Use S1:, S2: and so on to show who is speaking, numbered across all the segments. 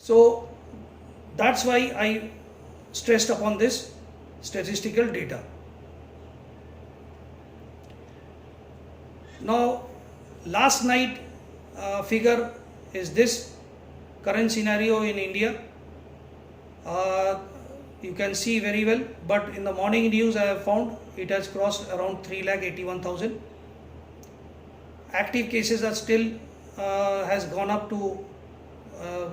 S1: So that's why I stressed upon this statistical data. Now last night figure is this current scenario in India. You can see very well, but in the morning news I have found it has crossed around 3,81,000. Active cases are still has gone up to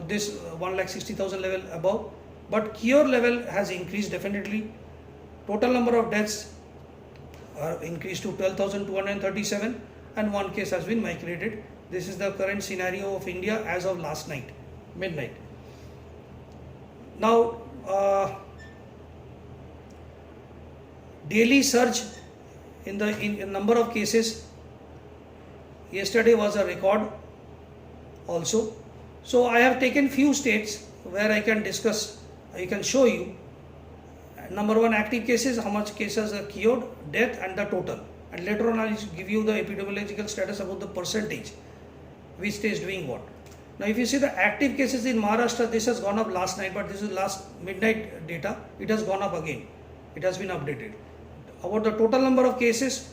S1: this 1,60,000 level above, but cure level has increased definitely. Total number of deaths are increased to 12,237 and one case has been migrated. This is the current scenario of India as of last night, midnight. Now daily surge in the number of cases yesterday was a record also. So I have taken few states where I can discuss, I can show you number one active cases, how much cases are cured, death and the total, and later on I will give you the epidemiological status about the percentage which state is doing what. Now if you see the active cases in Maharashtra, this has gone up last night, but this is last midnight data, it has gone up again, it has been updated. About the total number of cases,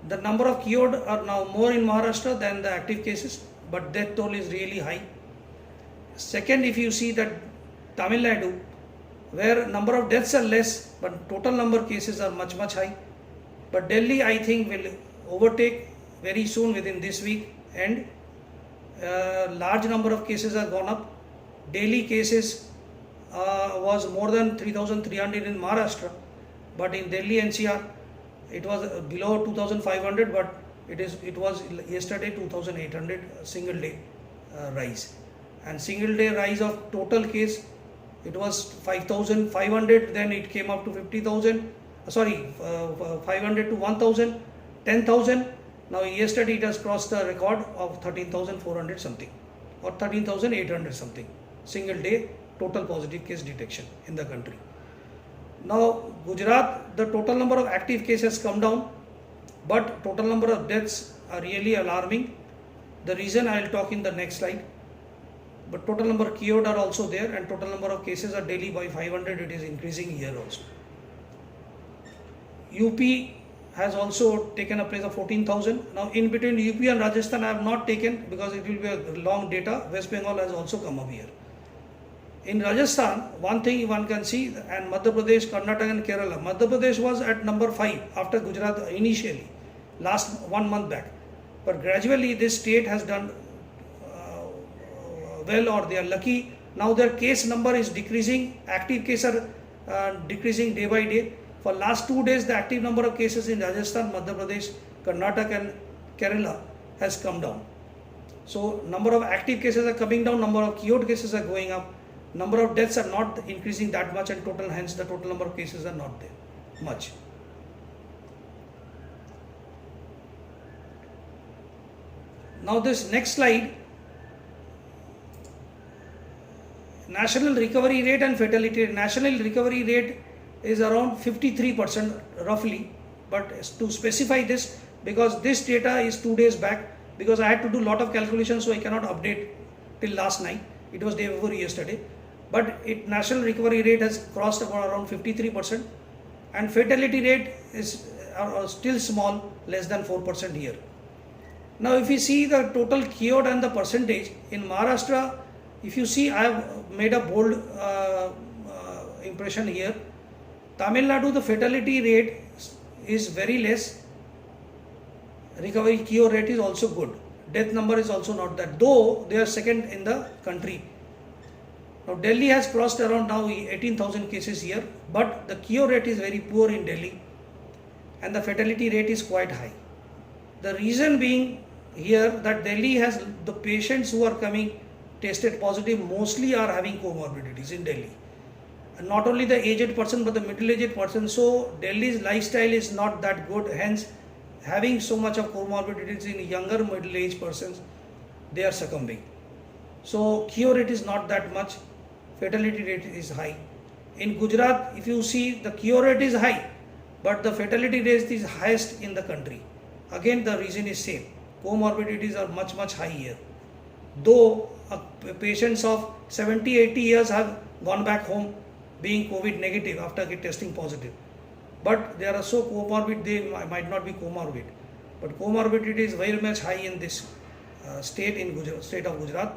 S1: the number of cured are now more in Maharashtra than the active cases, but death toll is really high. Second, if you see that Tamil Nadu, where number of deaths are less, but total number of cases are much high. But Delhi, I think, will overtake very soon within this week, and large number of cases have gone up. Daily cases was more than 3,300 in Maharashtra, but in Delhi NCR it was below 2,500, but it was yesterday 2,800 single day rise, and single day rise of total case it was 5,500, then it came up to 50,000, 500 to 1,000, 10,000. Now yesterday it has crossed the record of 13,400 something or 13,800 something single day total positive case detection in the country. Now Gujarat, the total number of active cases come down, but total number of deaths are really alarming. The reason I will talk in the next slide. But total number cured are also there, and total number of cases are daily by 500, it is increasing here also. UP has also taken a place of 14,000. Now in between UP and Rajasthan I have not taken because it will be a long data. West Bengal has also come up here. In Rajasthan, one thing one can see, and Madhya Pradesh, Karnataka and Kerala. Madhya Pradesh was at number 5 after Gujarat initially, last 1 month back. But gradually this state has done well, or they are lucky. Now their case number is decreasing, active cases are decreasing day by day. For last 2 days the active number of cases in Rajasthan, Madhya Pradesh, Karnataka and Kerala has come down. So number of active cases are coming down, number of cured cases are going up, number of deaths are not increasing that much, and total, hence the total number of cases are not there much. Now this next slide, national recovery rate and fatality rate. National recovery rate is around 53% roughly, but to specify this, because this data is 2 days back, because I had to do lot of calculations, so I cannot update till last night, it was day before yesterday, but national recovery rate has crossed about around 53%, and fatality rate is still small, less than 4% here. Now if you see the total cured and the percentage in Maharashtra, if you see, I have made a bold impression here. Tamil Nadu, the fatality rate is very less, recovery cure rate is also good, death number is also not that, though they are second in the country. Now Delhi has crossed around now 18,000 cases here, but the cure rate is very poor in Delhi and the fatality rate is quite high. The reason being here that Delhi has the patients who are coming tested positive mostly are having comorbidities in Delhi. And not only the aged person but the middle-aged person. So Delhi's lifestyle is not that good, hence having so much of comorbidities in younger middle-aged persons, they are succumbing. So cure rate is not that much, fatality rate is high. In Gujarat, if you see, the cure rate is high, but the fatality rate is highest in the country. Again the reason is same, comorbidities are much high here. though patients of 70-80 years have gone back home being COVID negative after testing positive. But they are so comorbid, they might not be comorbid. But comorbidity is very much high in this state of Gujarat.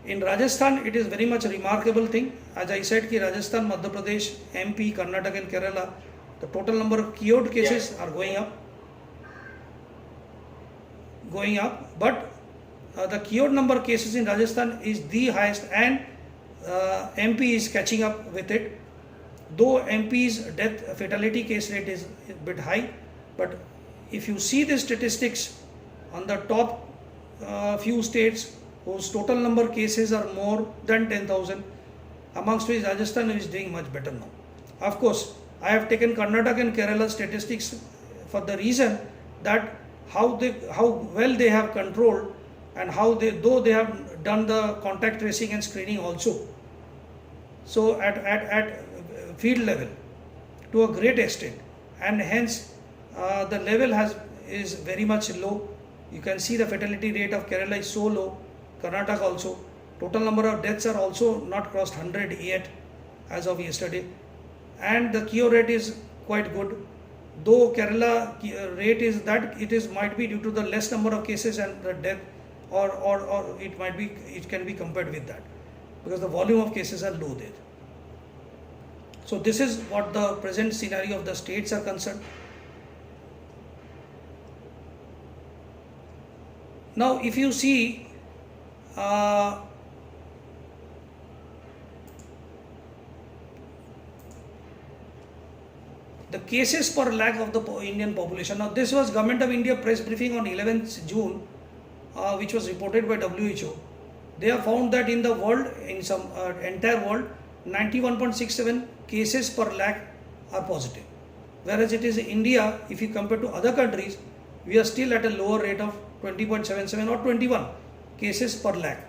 S1: In Rajasthan, it is very much a remarkable thing. As I said, ki Rajasthan, Madhya Pradesh, MP, Karnataka and Kerala, the total number of cured cases are going up. But the cured number of cases in Rajasthan is the highest, and MP is catching up with it. Though MP's death fatality case rate is a bit high, but if you see the statistics on the top few states whose total number of cases are more than 10,000, amongst which Rajasthan is doing much better now. Of course, I have taken Karnataka and Kerala statistics for the reason that how well they have controlled, and though they have done the contact tracing and screening also. So at field level to a great extent, and hence the level is very much low. You can see the fatality rate of Kerala is so low, Karnataka also. Total number of deaths are also not crossed 100 yet as of yesterday, and the cure rate is quite good. Though Kerala rate is that it might be due to the less number of cases and the death, or it can be compared with that, because the volume of cases are low there. So this is what the present scenario of the states are concerned. Now if you see the cases per lakh of the Indian population. Now this was Government of India press briefing on 11th June, which was reported by WHO. They have found that in the world, in some entire world, 91.67 cases per lakh are positive. Whereas it is in India, if you compare to other countries, we are still at a lower rate of 20.77 or 21 cases per lakh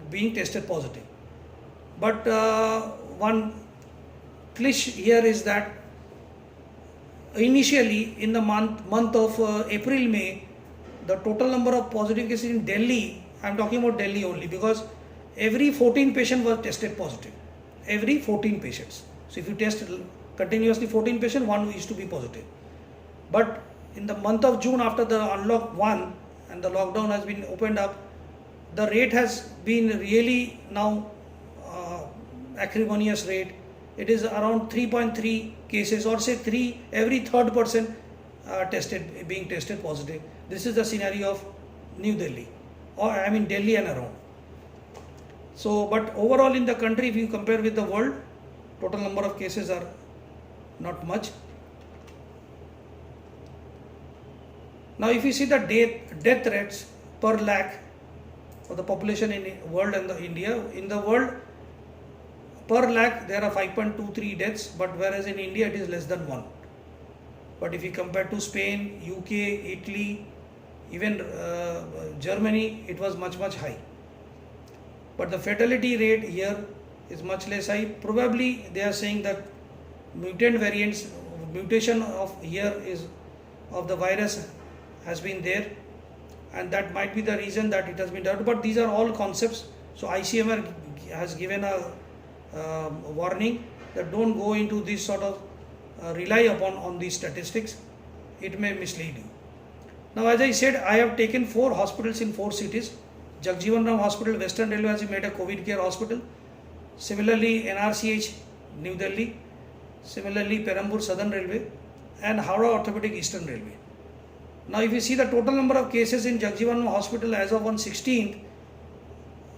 S1: being tested positive. But one glitch here is that initially in the month of April, May, the total number of positive cases in Delhi, I am talking about Delhi only, because every 14 patients was tested positive. Every 14 patients. So if you test continuously 14 patients, one used to be positive. But in the month of June, after the unlock 1 and the lockdown has been opened up, the rate has been really now acrimonious rate. It is around 3.3 cases, or say every third person being tested positive. This is the scenario of New Delhi, or I mean Delhi and around. So, but overall in the country, if you compare with the world, total number of cases are not much. Now, if you see the death rates per lakh for the population in world and India, in the world per lakh there are 5.23 deaths, but whereas in India it is less than 1. But if you compare to Spain, UK, Italy, even Germany, it was much high. But the fatality rate here is much less high. Probably they are saying that mutation of the virus has been there, and that might be the reason that it has been done. But these are all concepts. So ICMR has given a warning that don't go into this sort of rely upon these statistics. It may mislead you. Now, as I said, I have taken 4 hospitals in 4 cities. Jagjeevan Ram Hospital, Western Railway has made a COVID care hospital. Similarly, NRCH, New Delhi. Similarly, Perambur, Southern Railway, and Howrah Orthopedic, Eastern Railway. Now, if you see the total number of cases in Jagjeevan Ram Hospital as of on 16th,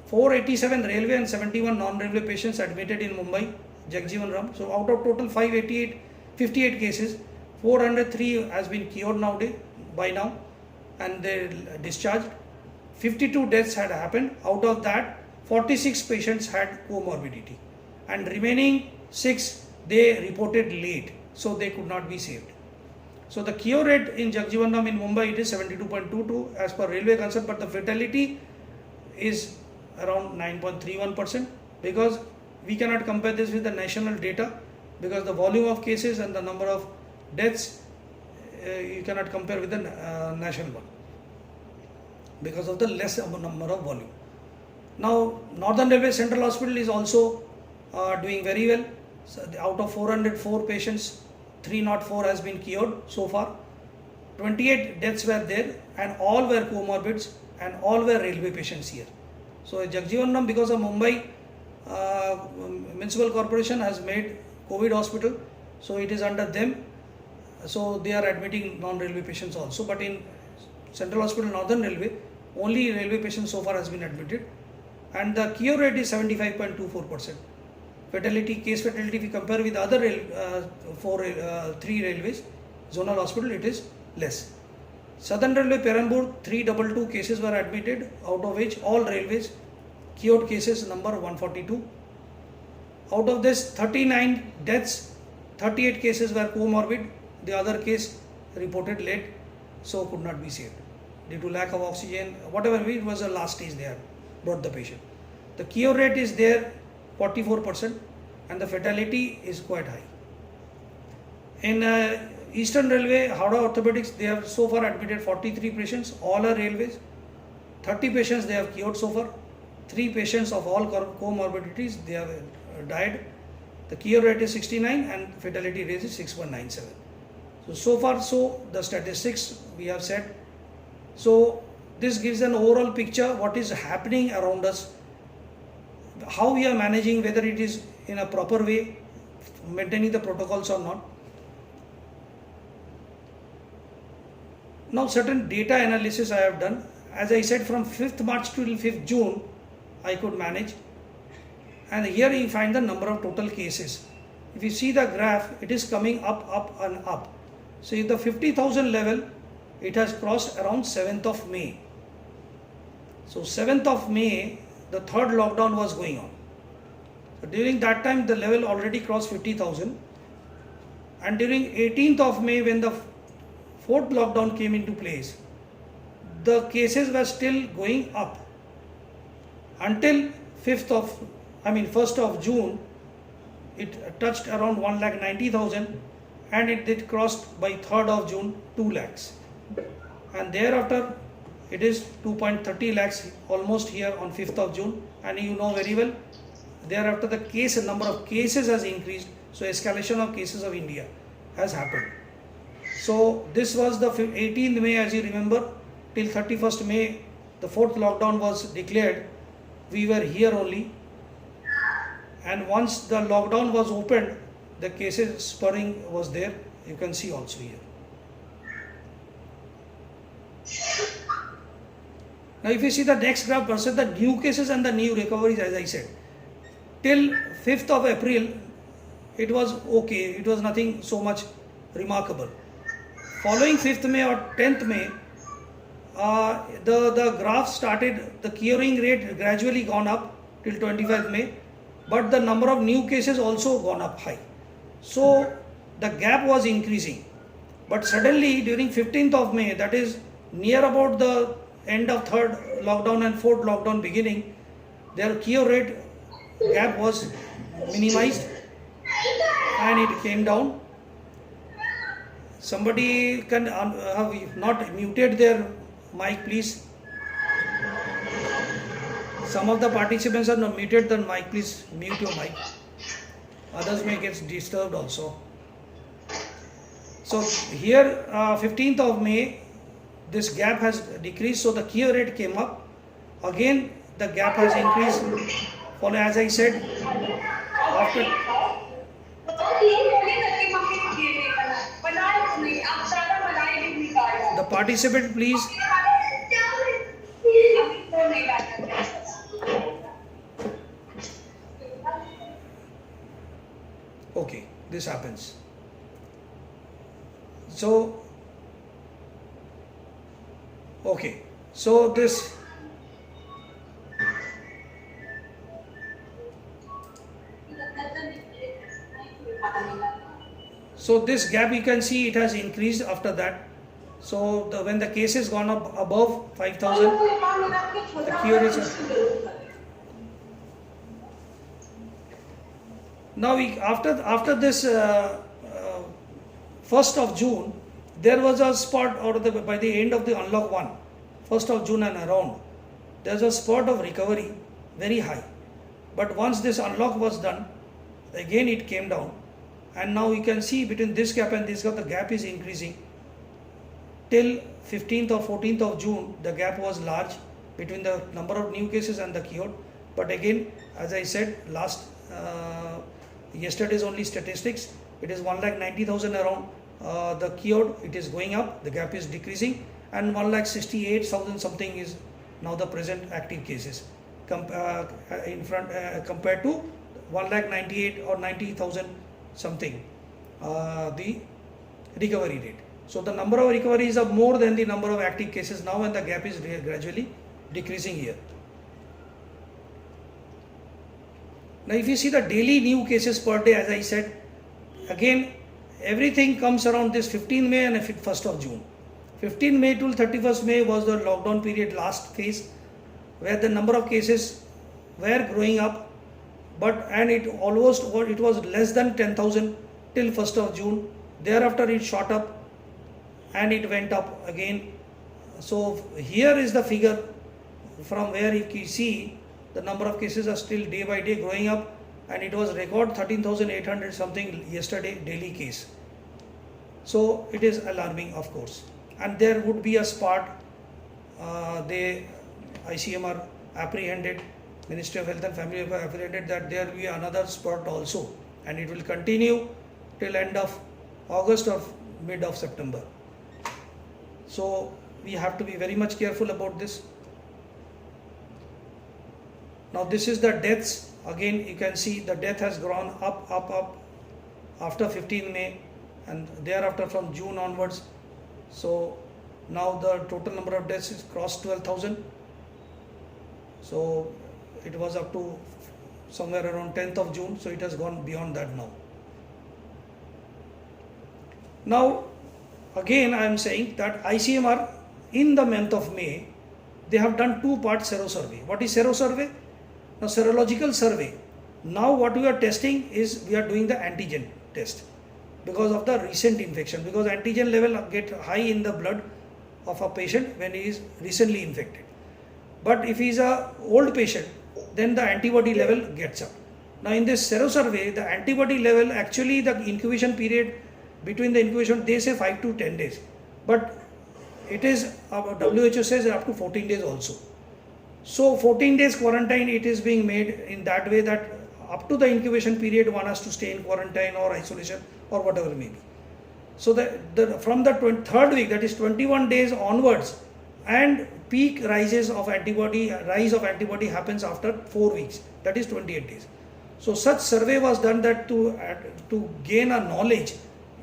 S1: 487 railway and 71 non-railway patients admitted in Mumbai, Jagjeevan Ram. So, out of total 58 cases, 403 has been cured by now, and they discharged. 52 deaths had happened. Out of that, 46 patients had comorbidity, and remaining 6 they reported late, so they could not be saved. So the cure rate in Jagjeevan Ram in Mumbai, it is 72.22 as per railway concern, but the fatality is around 9.31%, because we cannot compare this with the national data, because the volume of cases and the number of deaths you cannot compare with the national one. because of the less number of volume. Now, Northern Railway Central Hospital is also doing very well. So out of 404 patients, 304 has been cured so far. 28 deaths were there, and all were comorbids, and all were railway patients here. So Jagjivanram, because of Mumbai Municipal Corporation, has made COVID hospital, so it is under them. So they are admitting non-railway patients also. But in Central Hospital Northern Railway, only railway patients so far has been admitted, and the cure rate is 75.24%. Fatality, case fatality, if we compare with other three railways, zonal hospital, it is less. Southern Railway Perambur, 322 cases were admitted, out of which all railways cured cases number 142. Out of this, 39 deaths, 38 cases were comorbid. The other case reported late, so could not be saved due to lack of oxygen, whatever it was, the last stage they had brought the patient. The cure rate is there 44%, and the fatality is quite high. In Eastern Railway, Howrah Orthopedics, they have so far admitted 43 patients, all are railways. 30 patients they have cured so far. 3 patients of all comorbidities, they have died. The cure rate is 69 and fatality rate is 6.97. So far, so the statistics we have said. So this gives an overall picture what is happening around us, how we are managing, whether it is in a proper way, maintaining the protocols or not. Now certain data analysis I have done. As I said, from 5th March till 5th June, I could manage. And here you find the number of total cases. If you see the graph, it is coming up, up and up. So in the 50,000 level, it has crossed around 7th of May. So 7th of May, the third lockdown was going on. So during that time, the level already crossed 50,000. And during 18th of May, when the fourth lockdown came into place, the cases were still going up. Until 1st of June, it touched around 1,90,000, and it did crossed by 3rd of June 2 lakhs. And thereafter, it is 2.30 lakhs almost here on 5th of June. And you know very well, thereafter the number of cases has increased. So escalation of cases of India has happened. So this was the 18th May, as you remember, till 31st May, the fourth lockdown was declared. We were here only. And once the lockdown was opened, the cases spurring was there. You can see also here. Now if you see the next graph versus the new cases and the new recoveries, as I said, till 5th of April, it was okay. It was nothing so much remarkable. Following 5th May or 10th May, the graph started, the curing rate gradually gone up till 25th May, but the number of new cases also gone up high. So the gap was increasing. But suddenly during 15th of May, that is near about the end of third lockdown and fourth lockdown beginning, their cure rate gap was minimized and it came down. Somebody can have not muted their mic, please. Some of the participants are not muted the mic, please mute your mic. Others may get disturbed also. So here 15th of May, this gap has decreased, so the cure rate came up. Again the gap has increased. Follow, as I said, after the participant, please. Okay, this happens. So, okay, so this gap you can see it has increased after that. So when the case has gone up above 5,000, the cure is now after this 1st of June, there was a spot, or by the end of the unlock 1, 1st of June and around, there's a spurt of recovery very high. But once this unlock was done, again it came down, and now you can see between this gap and this gap, the gap is increasing. Till 15th or 14th of June, the gap was large between the number of new cases and the cured. But again, as I said, yesterday's only statistics, it is 1,90,000 around. The cured, it is going up, the gap is decreasing, and 1,68,000 something is now the present active cases compared to 1,98,000 or 90,000 something the recovery rate. So the number of recoveries are more than the number of active cases now, and the gap is gradually decreasing here. Now if you see the daily new cases per day, as I said, again everything comes around this 15 May and 1st of June. 15 May till 31st May was the lockdown period, last phase, where the number of cases were growing up, and it was less than 10,000 till 1st of June. Thereafter it shot up and it went up again. So here is the figure from where you can see the number of cases are still day by day growing up, and it was record 13,800 something yesterday daily case. So it is alarming, of course, and there would be a spurt. ICMR apprehended, Ministry of Health and Family Affairs apprehended that there will be another spurt also, and it will continue till end of August or mid of September. So we have to be very much careful about this. Now this is the deaths. Again you can see the death has gone up after 15 May and thereafter from June onwards. So now the total number of deaths is crossed 12,000. So it was up to somewhere around 10th of June. So it has gone beyond that now. Now again I am saying that ICMR in the month of May, they have done two-part sero survey. What is sero survey? Now serological survey. Now what we are testing is we are doing the antigen test because of the recent infection, because antigen level get high in the blood of a patient when he is recently infected. But if he is a old patient, then the antibody level gets up. Now in this sero survey, the antibody level, actually the incubation period between the incubation, they say 5 to 10 days, but it is WHO says up to 14 days also. So 14 days quarantine, it is being made in that way that up to the incubation period one has to stay in quarantine or isolation or whatever it may be. So from the 3rd week, that is 21 days onwards, and peak rise of antibody happens after 4 weeks, that is 28 days. So such survey was done that to gain a knowledge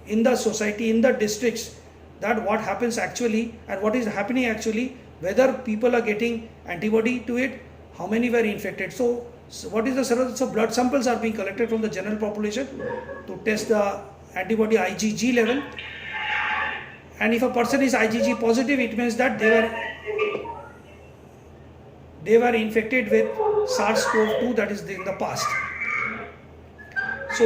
S1: in the society, in the districts, that what happens actually and what is happening actually, whether people are getting antibody to it, how many were infected. So what is the sero? So blood samples are being collected from the general population to test the antibody IgG level, and if a person is IgG positive, it means that they were infected with SARS-CoV-2, that is in the past. So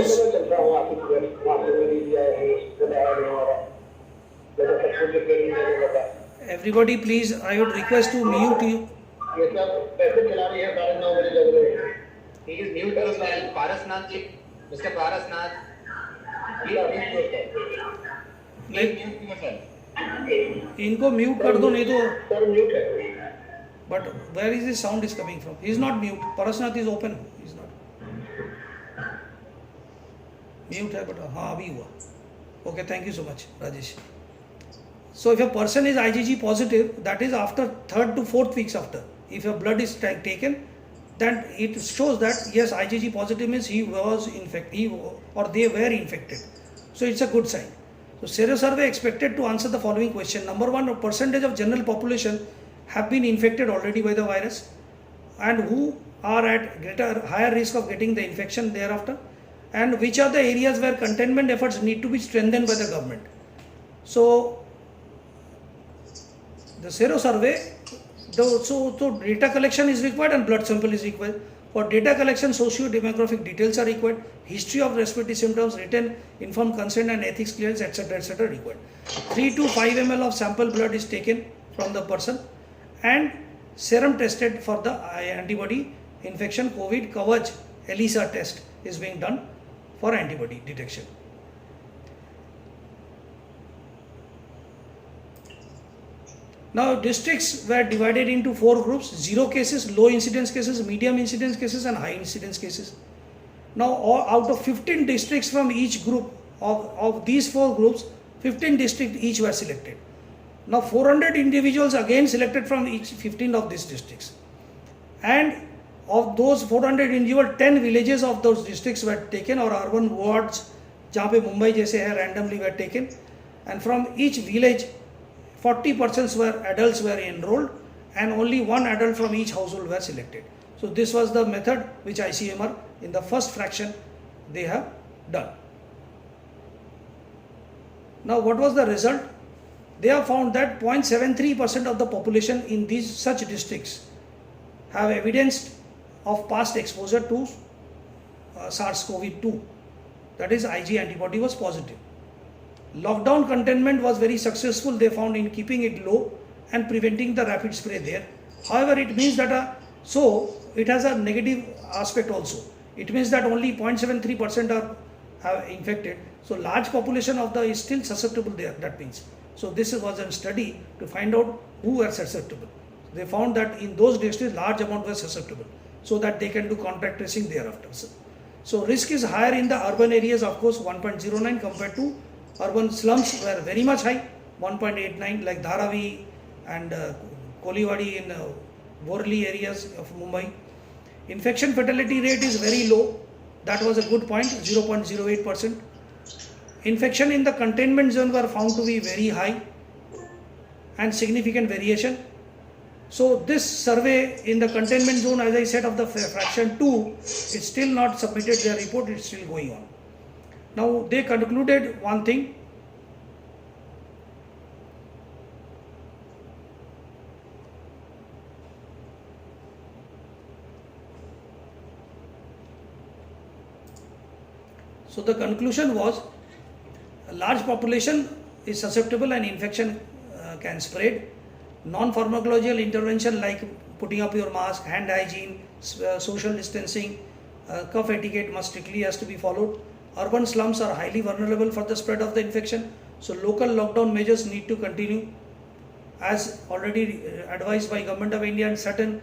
S1: everybody please, I would request to mute you.
S2: He is mute. Parasnath ji, Mr. Parasnath.
S1: इनको mute कर दो, नहीं तो. But where is this sound is coming from? He is not mute. Parasnath is open. He is not mute है, but हाँ अभी हुआ. Okay, thank you so much, Rajesh. So if a person is IgG positive, that is after 3rd to 4th weeks after. If your blood is taken, then it shows that yes, IgG positive means he was infected, or they were infected. So it's a good sign. So sero survey expected to answer the following question. Number one, a percentage of general population have been infected already by the virus, and who are at higher risk of getting the infection thereafter, and which are the areas where containment efforts need to be strengthened by the government. So the sero survey, so data collection is required and blood sample is required. For data collection, socio-demographic details are required, history of respiratory symptoms, written informed consent and ethics clearance, etc. required. 3 to 5 ml of sample blood is taken from the person, and serum tested for the antibody infection. COVID Kavach ELISA test is being done for antibody detection. Now districts were divided into 4 groups: 0 cases, low incidence cases, medium incidence cases and high incidence cases. Now out of 15 districts from each group of these 4 groups, 15 districts each were selected. Now 400 individuals again selected from each 15 of these districts, and of those 400 individuals, 10 villages of those districts were taken, or urban wards जहाँ पे मुंबई जैसे है randomly were taken, and from each village 40% were adults were enrolled, and only one adult from each household were selected. So this was the method which ICMR in the first fraction they have done. Now what was the result? They have found that 0.73% of the population in these such districts have evidence of past exposure to SARS-CoV-2, that is IG antibody was positive. Lockdown containment was very successful, they found, in keeping it low and preventing the rapid spread there. However, it means that it has a negative aspect also. It means that only 0.73% are infected. So large population of the is still susceptible there, that means. So this was a study to find out who were susceptible. They found that in those districts large amount were susceptible, so that they can do contact tracing thereafter. So risk is higher in the urban areas, of course, 1.09 compared to urban slums were very much high, 1.89, like Dharavi and Koliwadi in Worli areas of Mumbai. Infection fatality rate is very low. That was a good point, 0.08%. Infection in the containment zone were found to be very high and significant variation. So this survey in the containment zone, as I said, of the fraction 2, is still not submitted their report, it's still going on. Now they concluded one thing. So the conclusion was a large population is susceptible and infection can spread. Non-pharmacological intervention like putting up your mask, hand hygiene, social distancing, cough etiquette must strictly has to be followed. Urban slums are highly vulnerable for the spread of the infection, so local lockdown measures need to continue as already advised by Government of India, and certain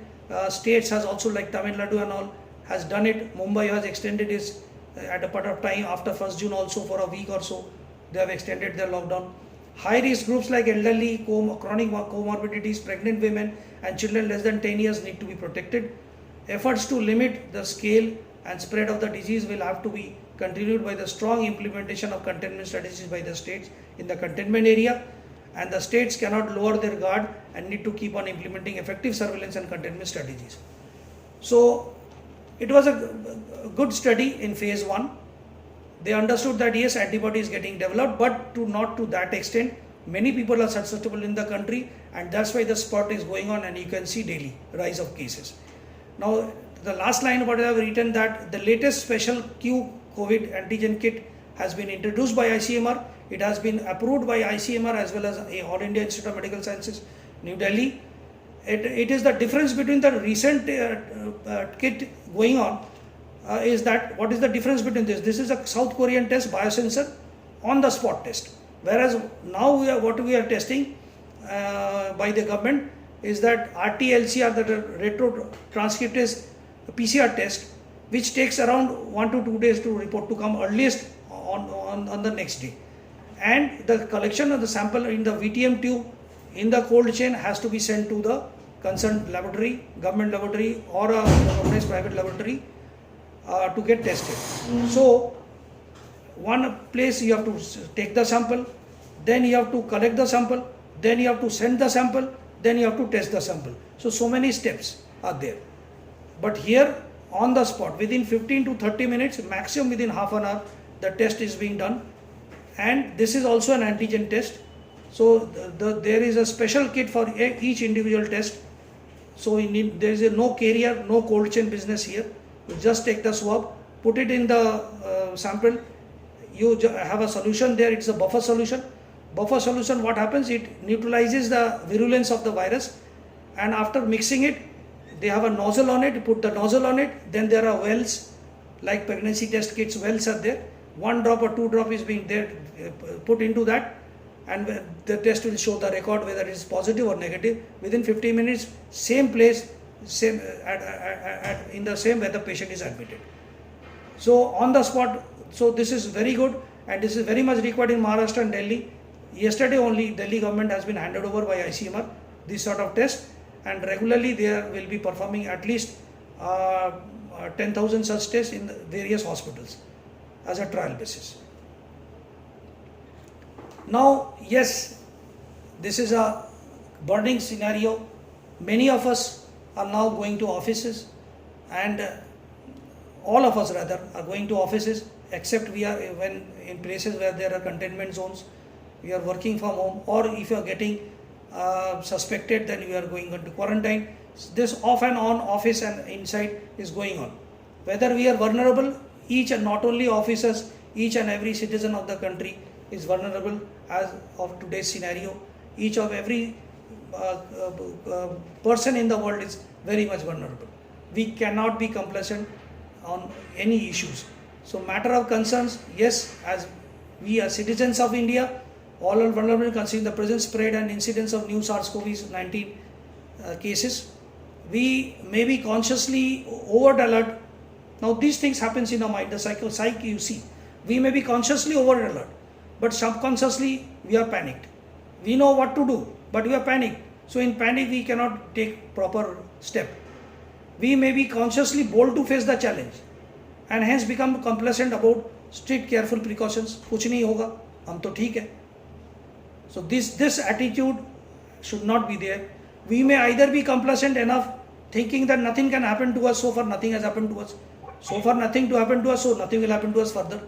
S1: states has also, like Tamil Nadu and all, has done it. Mumbai has extended its at a point of time after 1st June also for a week or so. They have extended their lockdown. High risk groups like elderly, chronic comorbidities, pregnant women and children less than 10 years need to be protected. Efforts to limit the scale and spread of the disease will have to be continued by the strong implementation of containment strategies by the states in the containment area, and the states cannot lower their guard and need to keep on implementing effective surveillance and containment strategies. So it was a good study in phase 1. They understood that yes, antibody is getting developed, but not to that extent. Many people are susceptible in the country, and that's why the spurt is going on, and you can see daily rise of cases. Now the last line what I have written, that the latest special Q COVID antigen kit has been introduced by ICMR. It has been approved by ICMR as well as All India Institute of Medical Sciences, New Delhi. It is the difference between the recent kit going on is that what is the difference between this? This is a South Korean test, biosensor, on the spot test. Whereas now what we are testing by the government is that RT-LCR, that retro transcriptase PCR test, which takes around 1 to 2 days to report to come earliest on the next day. And the collection of the sample in the VTM tube in the cold chain has to be sent to the concerned laboratory, government laboratory or a organized private laboratory to get tested. So one place you have to take the sample, then you have to collect the sample, then you have to send the sample, then you have to test the sample. So many steps are there. But here on the spot, within 15 to 30 minutes, maximum within half an hour, the test is being done. And this is also an antigen test. So there is a special kit for each individual test. So there is no carrier, no cold chain business here. You just take the swab, put it in the sample. You have a solution there. It's a buffer solution. Buffer solution, what happens? It neutralizes the virulence of the virus and after mixing it, they have a nozzle on it, put the nozzle on it, then there are wells, like pregnancy test kits wells are there. 1 drop or 2 drop is being there, put into that, and the test will show the record whether it is positive or negative. Within 15 minutes, same place, same in the same where the patient is admitted. So on the spot, so this is very good, and this is very much required in Maharashtra and Delhi. Yesterday only Delhi government has been handed over by ICMR this sort of test, and regularly they will be performing at least 10,000 such tests in various hospitals as a trial basis. Now, yes, this is a burning scenario. Many of us are now going to offices, and all of us rather are going to offices, except we are when in places where there are containment zones, we are working from home, or if you are getting suspected, then we are going into quarantine. This off and on, office and inside is going on. Whether we are vulnerable, each and not only officers, each and every citizen of the country is vulnerable as of today's scenario. Each of every person in the world is very much vulnerable. We cannot be complacent on any issues. So matter of concerns, yes, as we are citizens of India, all are vulnerable considering the present spread and incidence of new SARS-CoV-19 cases. We may be consciously over alert. Now these things happens in our mind, the psyche you see. We may be consciously over alert, but subconsciously we are panicked. We know what to do, but we are panicked. So in panic we cannot take proper step. We may be consciously bold to face the challenge, and hence become complacent about strict careful precautions. कुछ नहीं होगा, हम तो ठीक है. So this attitude should not be there. We may either be complacent enough, thinking that nothing can happen to us. So far nothing has happened to us. So far nothing to happen to us, so nothing will happen to us further.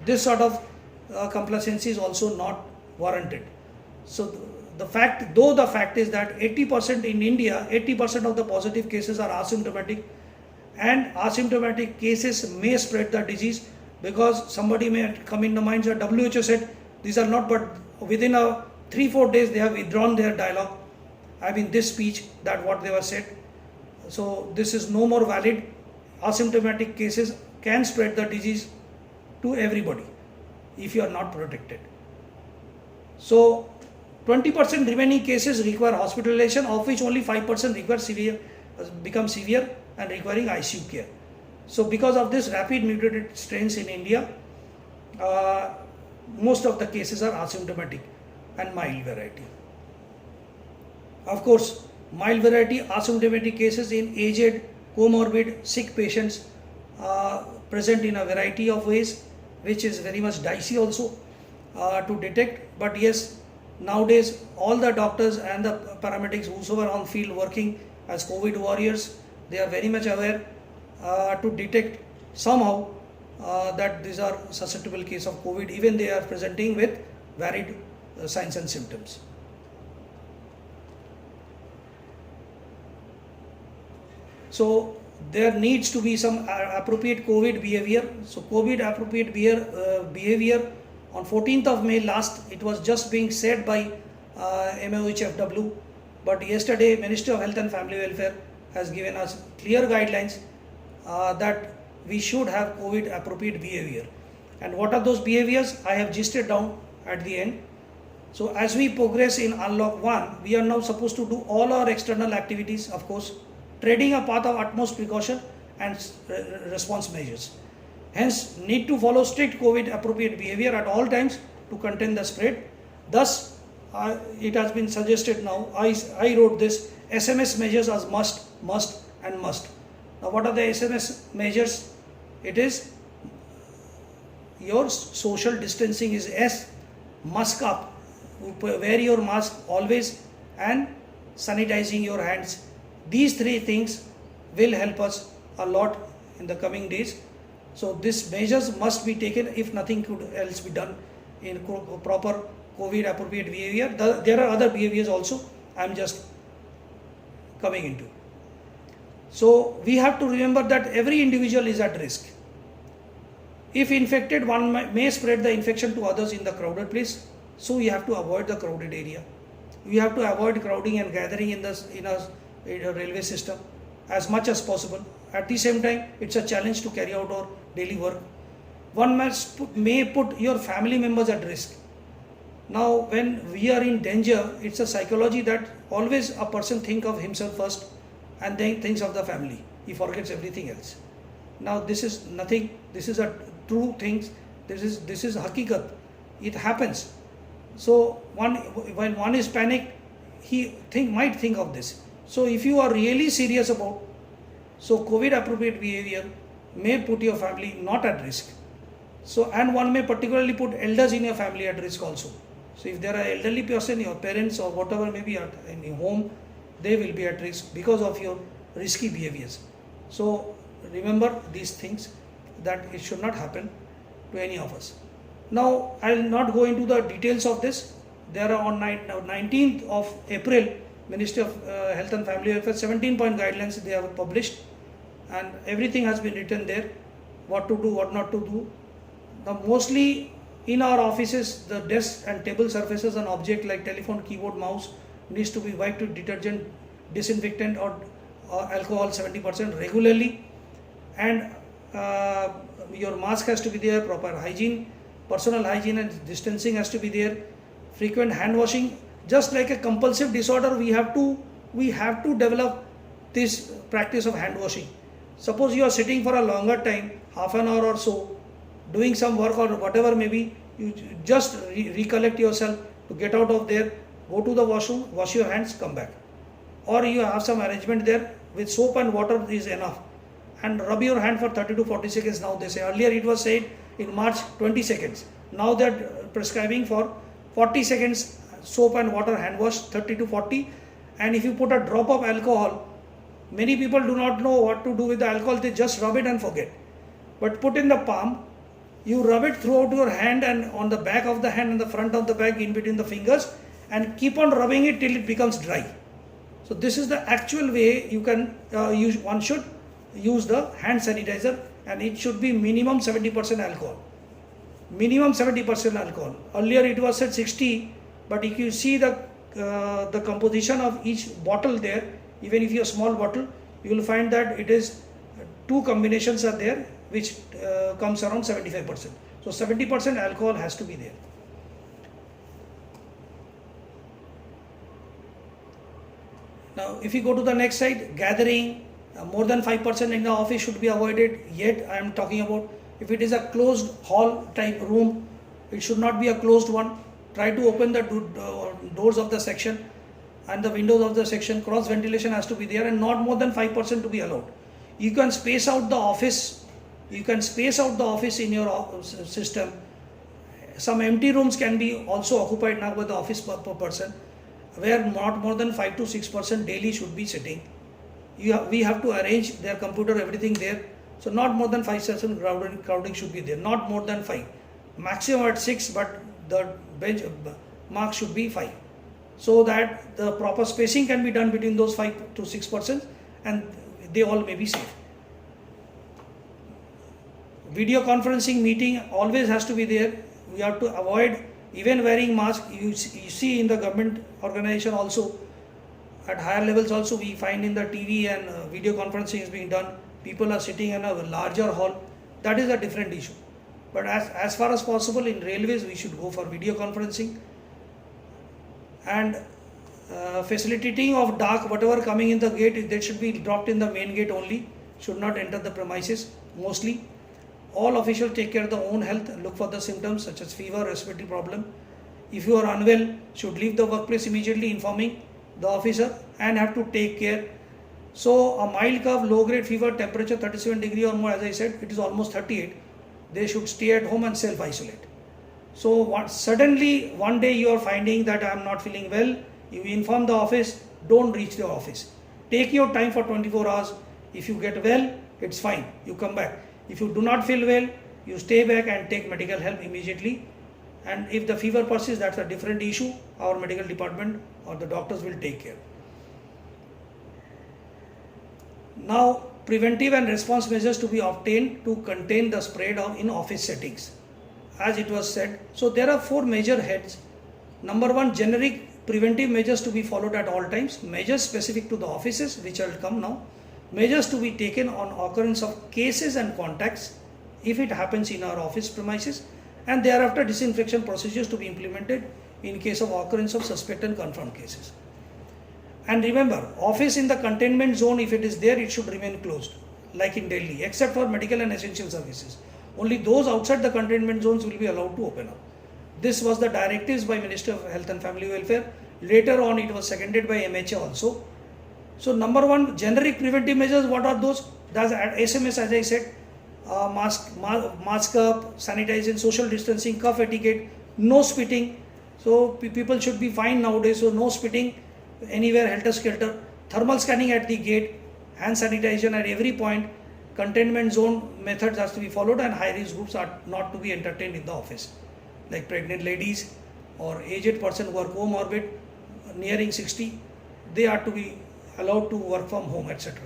S1: This sort of complacency is also not warranted. So the fact is that 80% in India, 80% of the positive cases are asymptomatic, and asymptomatic cases may spread the disease, because somebody may come in the mind that WHO said these are not, but within 3-4 days they have withdrawn their dialogue. I mean this speech, that what they were said. So this is no more valid. Asymptomatic cases can spread the disease to everybody if you are not protected. So 20% remaining cases require hospitalization, of which only 5% require become severe and requiring ICU care. So because of this rapid mutated strains in India, most of the cases are asymptomatic and mild variety. Of course, mild variety asymptomatic cases in aged, comorbid, sick patients present in a variety of ways, which is very much dicey also to detect. But yes, nowadays all the doctors and the paramedics whosoever on field working as COVID warriors, they are very much aware to detect somehow that these are susceptible case of COVID, even they are presenting with varied signs and symptoms. So there needs to be some appropriate COVID behavior. So COVID appropriate behavior on 14th of May last, it was just being said by MOHFW, but yesterday Ministry of Health and Family Welfare has given us clear guidelines that we should have COVID appropriate behavior. And what are those behaviors? I have listed down at the end. So as we progress in Unlock 1, we are now supposed to do all our external activities, of course, treading a path of utmost precaution and response measures. Hence, need to follow strict COVID appropriate behavior at all times to contain the spread. Thus, it has been suggested now, I wrote this, SMS measures as must. Now what are the SMS measures? It is your social distancing is S, mask up, wear your mask always, and sanitizing your hands. These three things will help us a lot in the coming days. So these measures must be taken if nothing could else be done in proper COVID appropriate behavior. There are other behaviors also I am just coming into. So we have to remember that every individual is at risk. If infected, one may spread the infection to others in the crowded place. So we have to avoid the crowded area. We have to avoid crowding and gathering in a railway system as much as possible. At the same time, it's a challenge to carry out our daily work. One may put your family members at risk. Now, when we are in danger, it's a psychology that always a person think of himself first and then thinks of the family. He forgets everything else. Now, this is nothing. This is a true thing. This is hakikat. It happens. So, when one is panicked, he might think of this. So, if you are really serious about COVID appropriate behavior may put your family not at risk. So, and one may particularly put elders in your family at risk also. So, if there are elderly person, your parents or whatever may be in your home, they will be at risk because of your risky behaviors. So, remember these things, that it should not happen to any of us. Now, I will not go into the details of this. There are on 19th of April, Ministry of Health and Family Welfare 17-point guidelines they have published, and everything has been written there, what to do, what not to do. Now, mostly in our offices, the desk and table surfaces and object like telephone, keyboard, mouse needs to be wiped with detergent, disinfectant or alcohol 70% regularly, and your mask has to be there, proper hygiene, personal hygiene and distancing has to be there, frequent hand washing. Just like a compulsive disorder, we have to develop this practice of hand washing. Suppose you are sitting for a longer time, half an hour or so, doing some work or whatever maybe, you just recollect yourself to get out of there, go to the washroom, wash your hands, come back. Or you have some arrangement there with soap and water is enough, and rub your hand for 30 to 40 seconds now they say. Earlier it was said in March 20 seconds. Now they are prescribing for 40 seconds soap and water hand wash, 30 to 40. And if you put a drop of alcohol, many people do not know what to do with the alcohol, they just rub it and forget. But put in the palm, you rub it throughout your hand and on the back of the hand and the front of the back in between the fingers, and keep on rubbing it till it becomes dry. So this is the actual way you can use. One should use the hand sanitizer, and it should be minimum 70% alcohol. Minimum 70% alcohol. Earlier it was said 60, but if you see the composition of each bottle there, even if you have a small bottle, you will find that it is two combinations are there, which comes around 75%. So 70% alcohol has to be there. Now, if you go to the next slide, gathering more than 5% in the office should be avoided. Yet I am talking about if it is a closed hall type room, it should not be a closed one. Try to open the doors of the section and the windows of the section. Cross ventilation has to be there, and not more than 5% to be allowed. You can space out the office. You can space out the office in your system. Some empty rooms can be also occupied now by the office per person, where not more than 5 to 6% daily should be sitting. We have to arrange their computer, everything there. So not more than 5% crowding should be there. Not more than 5. Maximum at 6, but the bench mark should be 5. So that the proper spacing can be done between those 5 to 6%, and they all may be safe. Video conferencing meeting always has to be there. We have to avoid even wearing mask. You see in the government organization also, at higher levels also, we find in the TV and video conferencing is being done. People are sitting in a larger hall. That is a different issue. But as far as possible in railways, we should go for video conferencing. And facilitating of dark, whatever coming in the gate, that should be dropped in the main gate only. Should not enter the premises mostly. All officials take care of their own health. Look for the symptoms such as fever, respiratory problem. If you are unwell, should leave the workplace immediately, informing the officer, and have to take care. So a mild cough, low grade fever, temperature 37 degree or more, as I said, it is almost 38. They should stay at home and self-isolate. So suddenly one day you are finding that I am not feeling well, you inform the office, don't reach the office. Take your time for 24 hours. If you get well, it's fine, you come back. If you do not feel well, you stay back and take medical help immediately. And if the fever persists, that's a different issue. Our medical department or the doctors will take care. Now, preventive and response measures to be obtained to contain the spread in office settings. As it was said, so there are 4 major heads. Number 1, generic preventive measures to be followed at all times, measures specific to the offices, which will come now, measures to be taken on occurrence of cases and contacts if it happens in our office premises, and thereafter disinfection procedures to be implemented in case of occurrence of suspect and confirmed cases. And remember, office in the containment zone, if it is there, it should remain closed, like in Delhi, except for medical and essential services. Only those outside the containment zones will be allowed to open up. This was the directives by Minister of Health and Family Welfare. Later on, it was seconded by MHA also. So, number one, generic preventive measures. What are those? That's SMS, as I said, mask up, sanitizing, social distancing, cough etiquette, no spitting. So, people should be fine nowadays. So, no spitting anywhere, helter skelter. Thermal scanning at the gate, hand sanitization at every point. Containment zone methods has to be followed, and high risk groups are not to be entertained in the office, like pregnant ladies or aged person who are comorbid, nearing 60, they are to be allowed to work from home, etc.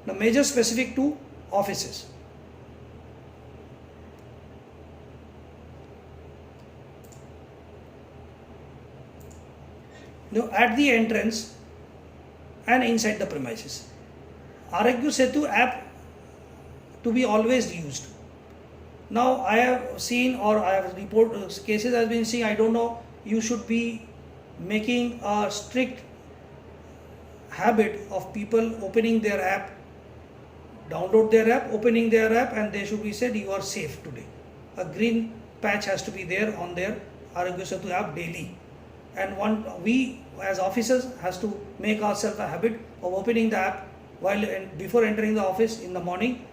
S1: Now, measures specific to offices. Now, at the entrance and inside the premises, Arogya Setu app to be always used. Now, I have seen, or I have reported cases has been seeing, I don't know, you should be making a strict habit of people opening their app, download their app, opening their app, and they should be said you are safe today. A green patch has to be there on their Arogya Setu app daily. And we as officers has to make ourselves a habit of opening the app before entering the office in the morning,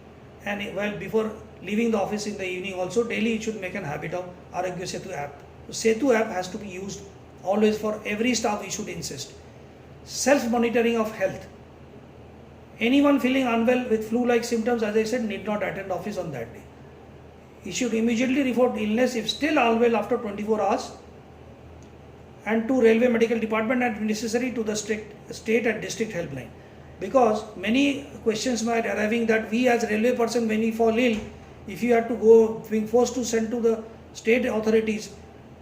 S1: and before leaving the office in the evening also. Daily it should make an habit of Arogya Setu app. Setu app has to be used always for every staff, we should insist. Self-monitoring of health. Anyone feeling unwell with flu-like symptoms, as I said, need not attend office on that day. He should immediately report illness if still unwell after 24 hours, and to Railway Medical Department and if necessary to the state and district helpline. Because many questions might arriving that we as railway person, when we fall ill, if you have to go, being forced to send to the state authorities,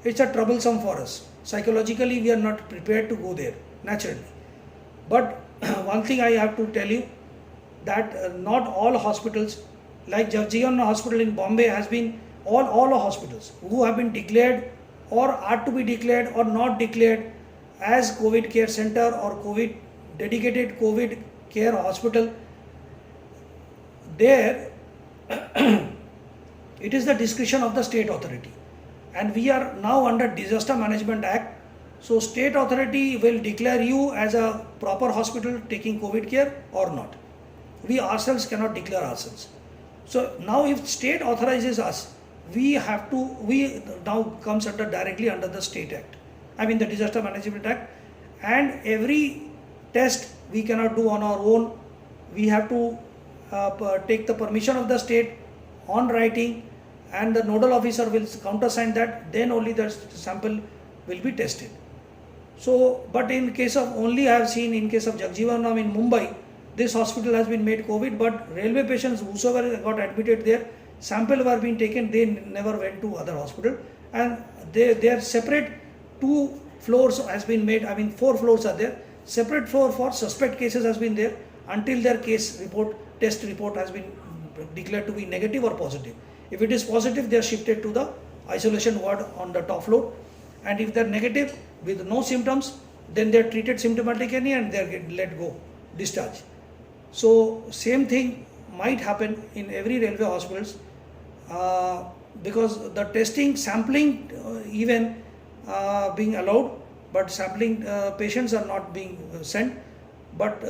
S1: it's a troublesome for us. Psychologically, we are not prepared to go there, naturally. But one thing I have to tell you, that not all hospitals, like Jagjivan Hospital in Bombay has been, all hospitals who have been declared or are to be declared or not declared as COVID care center or dedicated COVID care hospital, there it is the discretion of the state authority, and we are now under Disaster Management Act. So state authority will declare you as a proper hospital taking COVID care or not. We ourselves cannot declare ourselves. So now if state authorizes us, we now comes directly under the state act, the Disaster Management Act, and every test we cannot do on our own. We have to take the permission of the state on writing, and the nodal officer will countersign that, then only the sample will be tested. So, but in case of only I have seen in case of Jagjivan in Mumbai, this hospital has been made COVID, but railway patients whosoever got admitted there, sample were being taken, they never went to other hospital, and their separate 2 floors has been made, 4 floors are there, separate floor for suspect cases has been there until their test report has been declared to be negative or positive. If it is positive, they are shifted to the isolation ward on the top floor, and if they are negative with no symptoms, then they are treated symptomatically and they are let go, discharged. So same thing might happen in every railway hospitals, because the testing, sampling even being allowed, but sampling patients are not being sent. But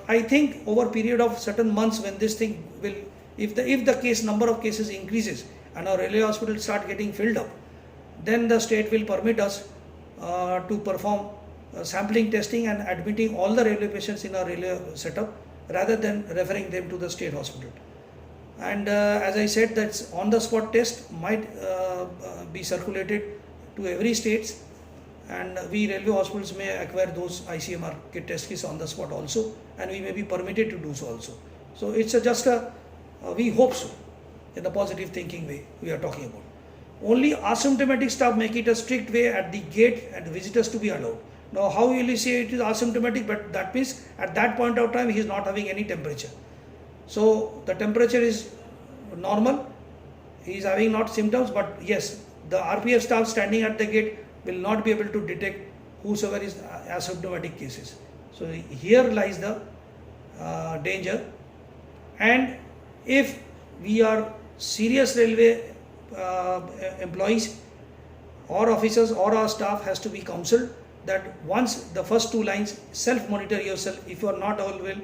S1: I think over a period of certain months, when this thing will, if the number of cases increases and our railway hospitals start getting filled up, then the state will permit us to perform sampling testing and admitting all the railway patients in our railway setup, rather than referring them to the state hospital. And as I said, that's on the spot test might be circulated to every states, and we railway hospitals may acquire those ICMR kit test kits on the spot also, and we may be permitted to do so also. So it's just we hope so, in the positive thinking way we are talking about. Only asymptomatic staff make it a strict way at the gate and visitors to be allowed. Now, how will you say it is asymptomatic? But that means at that point of time he is not having any temperature. So the temperature is normal. He is having not symptoms, but yes, the RPF staff standing at the gate will not be able to detect whosoever is asymptomatic cases. So here lies the danger. And if we are serious railway employees or officers or our staff has to be counseled that once the first two lines, self monitor yourself. If you are not all well,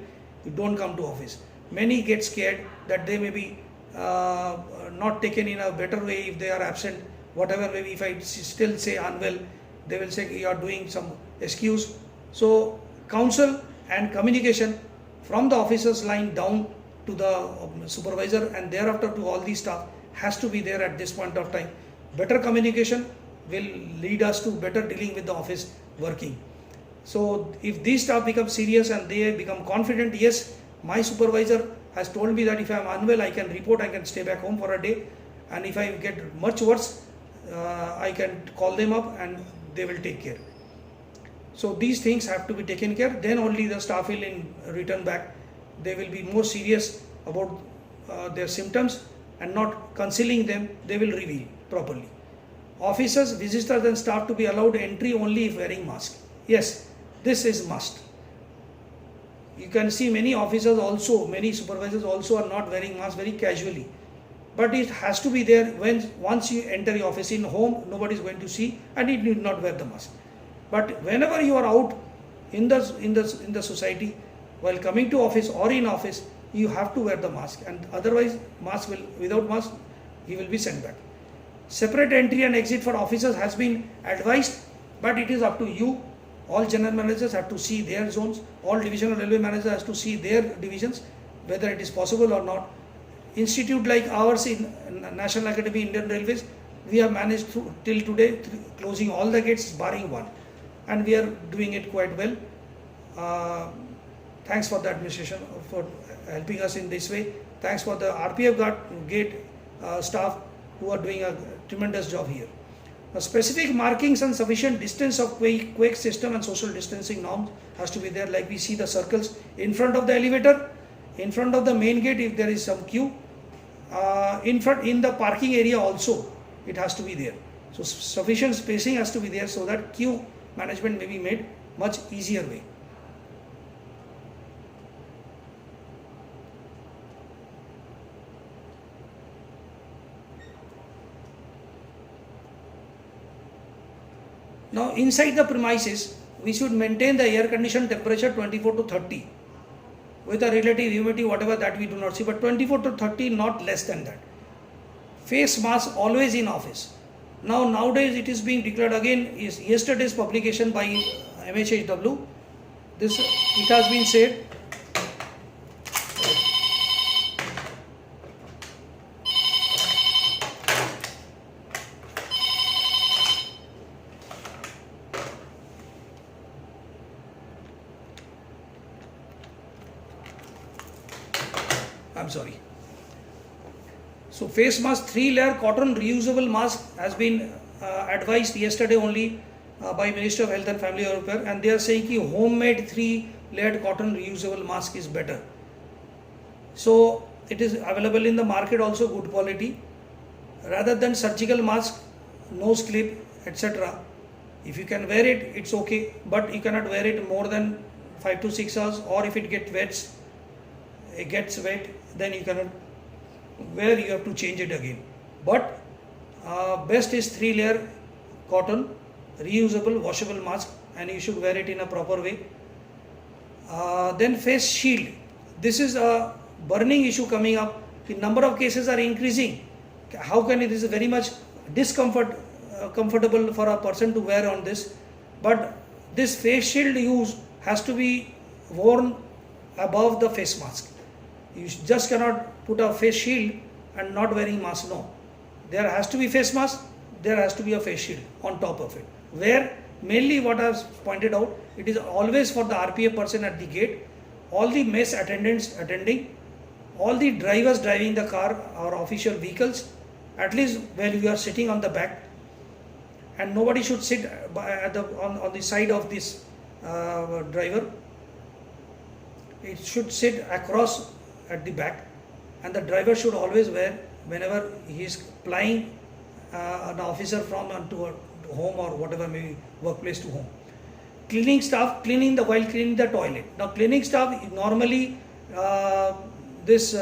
S1: you don't come to office. Many get scared that they may be not taken in a better way if they are absent. Whatever, maybe if I still say unwell, they will say you are doing some excuse. So counsel and communication from the officers line down to the supervisor and thereafter to all the staff has to be there at this point of time. Better communication will lead us to better dealing with the office working. So if these staff become serious and they become confident, yes, my supervisor has told me that if I am unwell, I can report, I can stay back home for a day, and if I get much worse, I can call them up and they will take care. So these things have to be taken care. Then only the staff will in return back. They will be more serious about their symptoms and not concealing them. They will reveal properly. Officers, visitors and staff to be allowed entry only if wearing mask. Yes, this is must. You can see many officers also, many supervisors also are not wearing mask very casually. But it has to be there when once you enter your office. In home, nobody is going to see and you need not wear the mask. But whenever you are out in the society, while coming to office or in office, you have to wear the mask, and otherwise without mask he will be sent back. Separate entry and exit for officers has been advised, but it is up to you. All general managers have to see their zones, all divisional railway managers have to see their divisions, whether it is possible or not. Institute like ours in National Academy Indian Railways, we have managed till today closing all the gates barring one, and we are doing it quite well. Thanks for the administration for helping us in this way. Thanks for the RPF gate staff who are doing a tremendous job here. Specific markings and sufficient distance of quake system and social distancing norms has to be there, like we see the circles in front of the elevator, in front of the main gate if there is some queue, in the parking area also it has to be there. So sufficient spacing has to be there so that queue management may be made much easier way. Now inside the premises, we should maintain the air conditioned temperature 24 to 30 with a relative humidity whatever that we do not see, but 24 to 30, not less than that. Face mask always in office. Now nowadays it is being declared again, is yesterday's publication by MHHW. It has been said So face mask, 3-layer cotton reusable mask has been advised yesterday only by Minister of Health and Family Welfare, and they are saying that homemade 3-layered cotton reusable mask is better. So it is available in the market also, good quality. Rather than surgical mask, nose clip, etc. If you can wear it, it's okay, but you cannot wear it more than 5 to 6 hours, or if it gets wet, then you cannot wear, you have to change it again. But best is 3-layer cotton reusable washable mask, and you should wear it in a proper way. Then face shield. This is a burning issue coming up. The number of cases are increasing. How can it is very much comfortable for a person to wear on this, but this face shield use has to be worn above the face mask. You just cannot put a face shield and not wearing mask. No, there has to be face mask, there has to be a face shield on top of it, where mainly what I have pointed out, it is always for the RPA person at the gate, all the mess attendants attending, all the drivers driving the car or official vehicles, at least where you are sitting on the back, and nobody should sit on the side of this driver. It should sit across at the back, and the driver should always wear, whenever he is plying an officer from to a home or whatever, maybe workplace to home. Cleaning staff while cleaning the toilet. Now cleaning staff normally this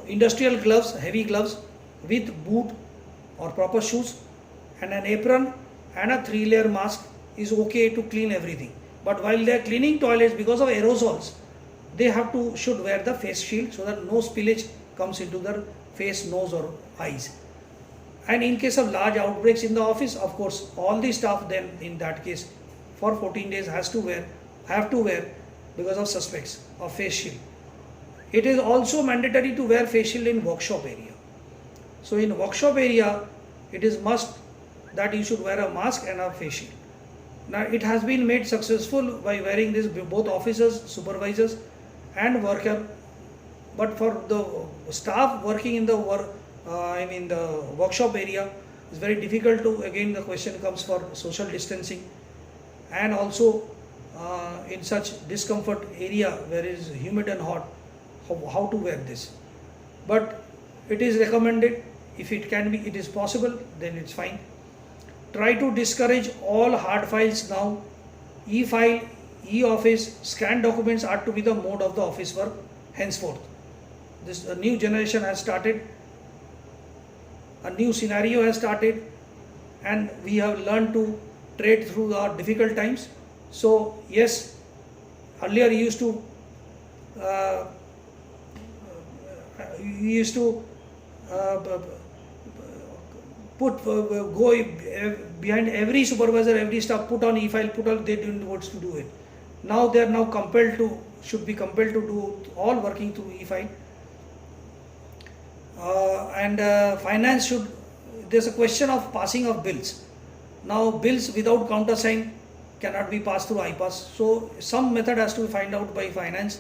S1: industrial gloves, heavy gloves with boot or proper shoes and an apron and a 3-layer mask is okay to clean everything. But while they are cleaning toilets, because of aerosols, they should wear the face shield so that no spillage comes into their face, nose or eyes. And in case of large outbreaks in the office, of course, all the staff then in that case for 14 days have to wear because of suspects of face shield. It is also mandatory to wear face shield in workshop area. So in workshop area, it is must that you should wear a mask and a face shield. Now it has been made successful by wearing this both officers, supervisors and worker. But for the staff working in the the workshop area, it's very difficult to, again the question comes for social distancing, and also in such discomfort area where it is humid and hot, how to wear this. But it is recommended, if it is possible, then it's fine. Try to discourage all hard files now. E-file, e-office, scanned documents are to be the mode of the office work henceforth. This new generation has started, a new scenario has started, and we have learned to trade through our difficult times. So yes, earlier you used to go behind every supervisor, every staff, put on e-file, they didn't want to do it. Now they are now should be compelled to do all working through e-file. Finance there's a question of passing of bills. Now bills without countersign cannot be passed through iPass. So some method has to be found out by finance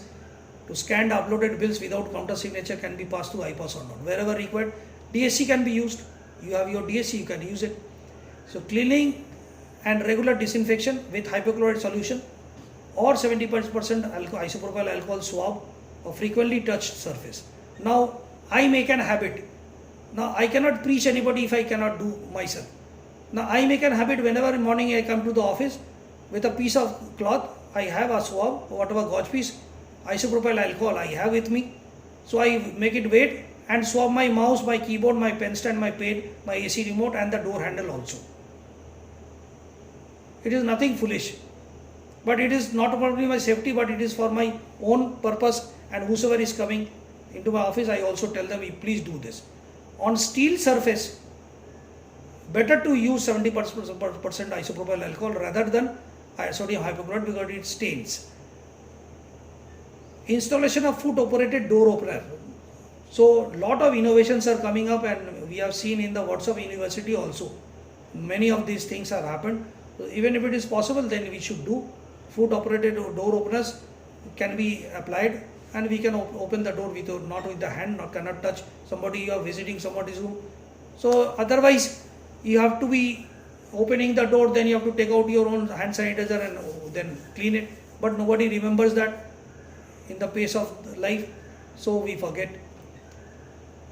S1: to scan the uploaded bills without counter signature can be passed through iPass or not. Wherever required, DSC can be used. You have your DSC, you can use it. So cleaning and regular disinfection with hypochlorite solution or 70% isopropyl alcohol swab or frequently touched surface. Now I make an habit. Now I cannot preach anybody if I cannot do myself. Now I make an habit, whenever in morning I come to the office with a piece of cloth, I have a swab, whatever gauge piece, isopropyl alcohol I have with me. So I make it wet and swab my mouse, my keyboard, my pen stand, my pen, my AC remote and the door handle also. It is nothing foolish. But it is not only my safety, but it is for my own purpose, and whosoever is coming into my office, I also tell them, please do this. On steel surface, better to use 70% isopropyl alcohol rather than sodium hypochlorite because it stains. Installation of foot operated door opener. So lot of innovations are coming up, and we have seen in the WhatsApp University also many of these things have happened. So even if it is possible, then we should do. Foot operated door openers can be applied, and we can open the door not with the hand, cannot touch somebody, you are visiting somebody's room. So otherwise you have to be opening the door, then you have to take out your own hand sanitizer and then clean it. But nobody remembers that in the pace of life, so we forget.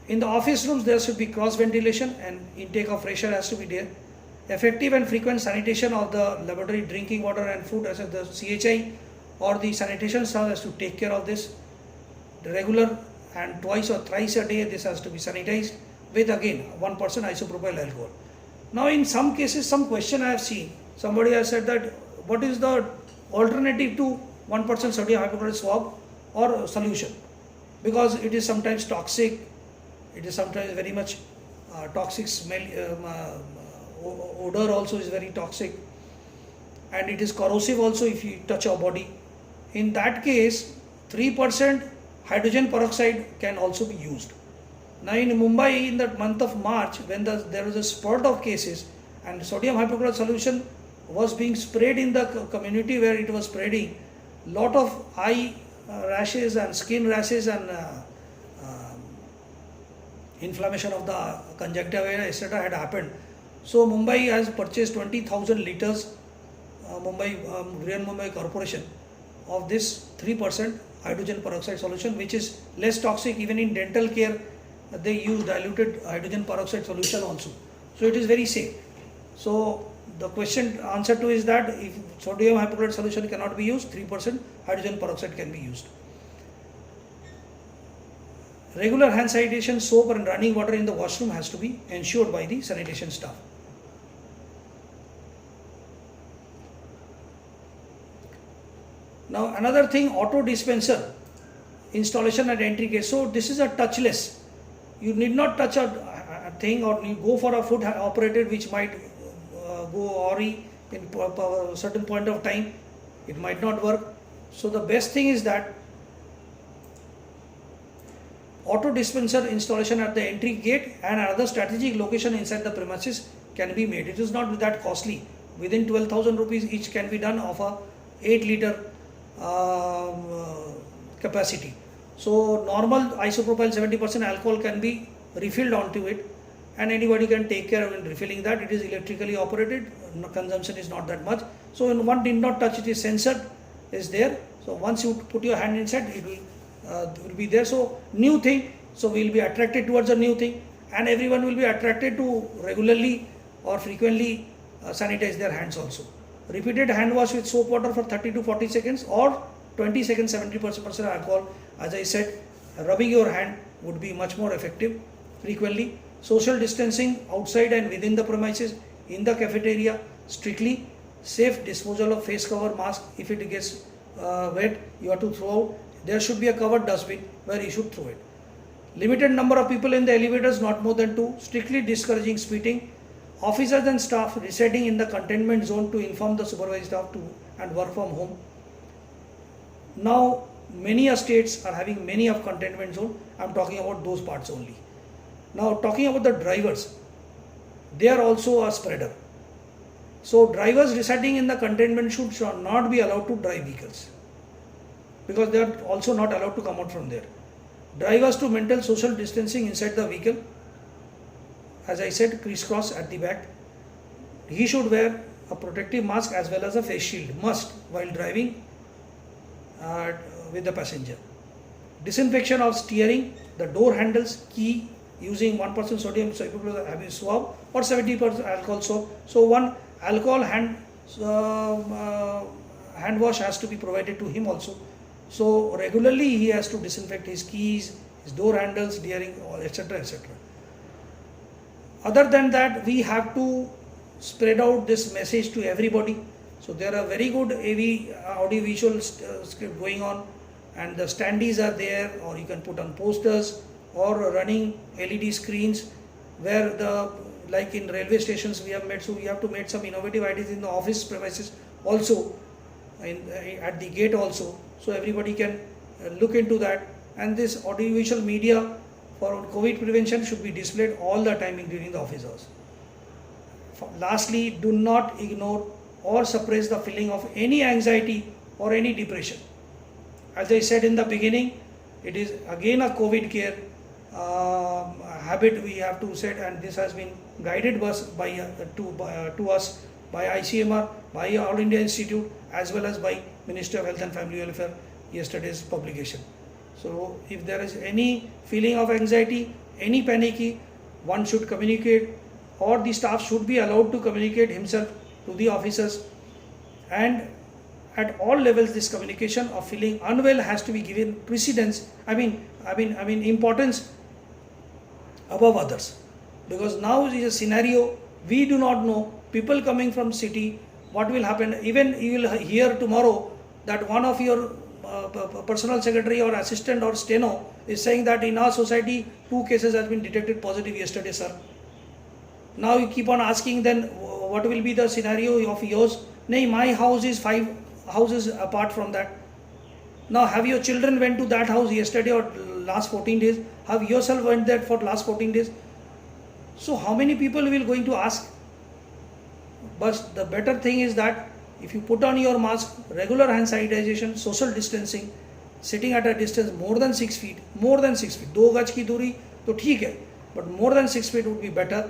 S1: In the office rooms, there should be cross ventilation and intake of fresh air has to be there. Effective and frequent sanitation of the laboratory drinking water and food, as the CHI or the sanitation staff has to take care of this. The regular and twice or thrice a day, this has to be sanitized with again 1% isopropyl alcohol. Now in some cases, some question I have seen, somebody has said that what is the alternative to 1% sodium hypochlorite swab or solution, because it is sometimes toxic, it is sometimes very much toxic smell, odor also is very toxic, and it is corrosive also if you touch your body. In that case, 3% hydrogen peroxide can also be used. Now in Mumbai, in the month of March, when there was a spurt of cases and sodium hypochlorite solution was being sprayed in the community where it was spreading, lot of eye rashes and skin rashes and inflammation of the conjunctiva, etc. had happened. So Mumbai has purchased 20,000 liters, Brihan Mumbai Corporation, of this 3% hydrogen peroxide solution, which is less toxic. Even in dental care, they use diluted hydrogen peroxide solution also. So it is very safe. So the question answer to is that if sodium hypochlorite solution cannot be used, 3% hydrogen peroxide can be used. Regular hand sanitation, soap and running water in the washroom has to be ensured by the sanitation staff. Now another thing, auto dispenser installation at entry gate. So this is a touchless. You need not touch a thing, or you go for a foot operated which might go awry in a certain point of time. It might not work. So the best thing is that auto dispenser installation at the entry gate and another strategic location inside the premises can be made. It is not that costly. Within 12,000 rupees each can be done of a 8 liter capacity. So normal isopropyl 70% alcohol can be refilled onto it, and anybody can take care of refilling that. It is electrically operated, consumption is not that much. So one did not touch it, is censored, is there. So once you put your hand inside, it will be there. So new thing, so we will be attracted towards a new thing, and everyone will be attracted to regularly or frequently sanitize their hands also. Repeated hand wash with soap water for 30 to 40 seconds or 20 seconds 70% alcohol. As I said, rubbing your hand would be much more effective frequently. Social distancing outside and within the premises, in the cafeteria, strictly. Safe disposal of face cover, mask. If it gets wet, you have to throw out. There should be a covered dustbin where you should throw it. Limited number of people in the elevators, not more than 2. Strictly discouraging spitting. Officers and staff residing in the containment zone to inform the supervised staff to and work from home. Now many states are having many of containment zone. I am talking about those parts only. Now talking about the drivers, they are also a spreader. So drivers residing in the containment should not be allowed to drive vehicles, because they are also not allowed to come out from there. Drivers to maintain social distancing inside the vehicle. As I said, crisscross at the back. He should wear a protective mask as well as a face shield, must, while driving with the passenger. Disinfection of steering, the door handles, key, using 1% sodium swab or 70% alcohol soap. So one alcohol hand wash has to be provided to him also. So regularly he has to disinfect his keys, his door handles, steering, etc., etc. Other than that, we have to spread out this message to everybody. So there are very good audio-visual script going on, and the standees are there, or you can put on posters or running LED screens, where like in railway stations we have made. So we have to make some innovative ideas in the office premises also, at the gate also. So everybody can look into that, and this audio-visual media for COVID prevention should be displayed all the time during the office hours. Lastly, do not ignore or suppress the feeling of any anxiety or any depression. As I said in the beginning, it is again a COVID care habit we have to set, and this has been guided to us by ICMR, by All India Institute, as well as by Ministry of Health and Family Welfare, yesterday's publication. So if there is any feeling of anxiety, any panicky, one should communicate, or the staff should be allowed to communicate himself to the officers. And at all levels, this communication of feeling unwell has to be given precedence, importance above others. Because now is a scenario, we do not know, people coming from city, what will happen. Even you will hear tomorrow that one of your personal secretary or assistant or steno is saying that in our society 2 cases has been detected positive yesterday, sir. Now you keep on asking, then what will be the scenario of yours? Nay, my house is 5 houses apart from that. Now have your children went to that house yesterday or last 14 days? Have yourself went there for last 14 days? So how many people will going to ask? But the better thing is that if you put on your mask, regular hand sanitization, social distancing, sitting at a distance more than 6 feet, 2 गज की दूरी तो ठीक है, but more than 6 feet would be better.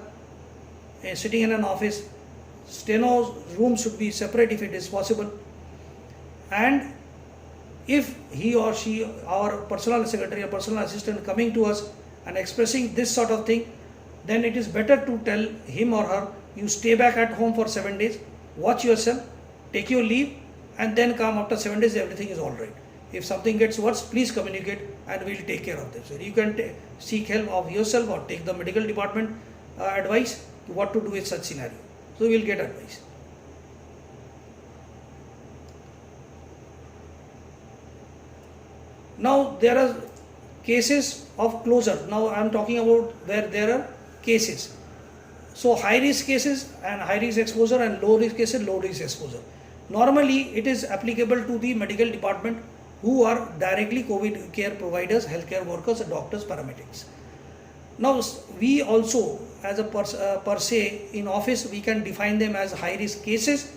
S1: Sitting in an office, steno's room should be separate if it is possible. And if he or she, our personal secretary or personal assistant coming to us and expressing this sort of thing, then it is better to tell him or her, you stay back at home for 7 days, watch yourself, take your leave, and then come after 7 days, everything is all right. If something gets worse, please communicate and we'll take care of this. So you can seek help of yourself or take the medical department advice what to do with such scenario. So we will get advice. Now there are cases of closure. Now I am talking about where there are cases. So high risk cases and high risk exposure, and low risk cases, low risk exposure. Normally it is applicable to the medical department who are directly COVID care providers, healthcare workers, doctors, paramedics. Now we also, as a per se in office, we can define them as high risk cases